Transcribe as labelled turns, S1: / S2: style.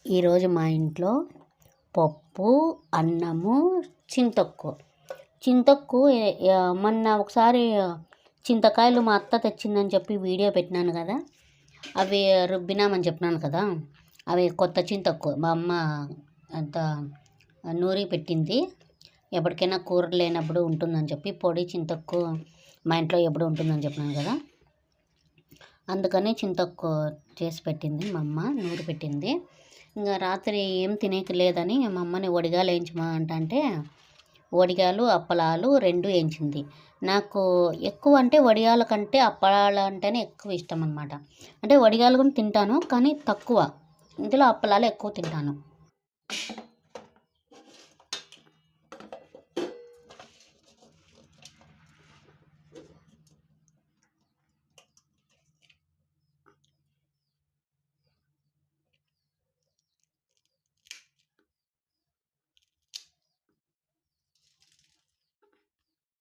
S1: ఈరోజు మా ఇంట్లో పప్పు, అన్నము, చింతొక్కు మొన్న ఒకసారి చింతకాయలు మా అత్త తెచ్చిందని చెప్పి వీడియో పెట్టినాను కదా. అవి రుబ్బినామని చెప్పినాను కదా. అవి కొత్త చింతొక్కు మా అమ్మ అంత నూరి పెట్టింది. ఎప్పటికైనా కూరలు లేనప్పుడు ఉంటుందని చెప్పి పొడి చింతొక్కు మా ఇంట్లో ఎప్పుడు ఉంటుందని చెప్పినాను కదా. అందుకని చింతొక్కు చేసి పెట్టింది మా అమ్మ, నూరి పెట్టింది. ఇంకా రాత్రి ఏం తినేకి లేదని మా అమ్మని వడిగాలు వేయించమంటే వడిగాలు, అప్పలాలు 2 వేయించింది. నాకు ఎక్కువ అంటే వడియాల కంటే అప్పలాలు అంటేనే ఎక్కువ ఇష్టం అనమాట. అంటే వడియాలు కూడా తింటాను కానీ తక్కువ, ఇందులో అప్పలాలు ఎక్కువ తింటాను.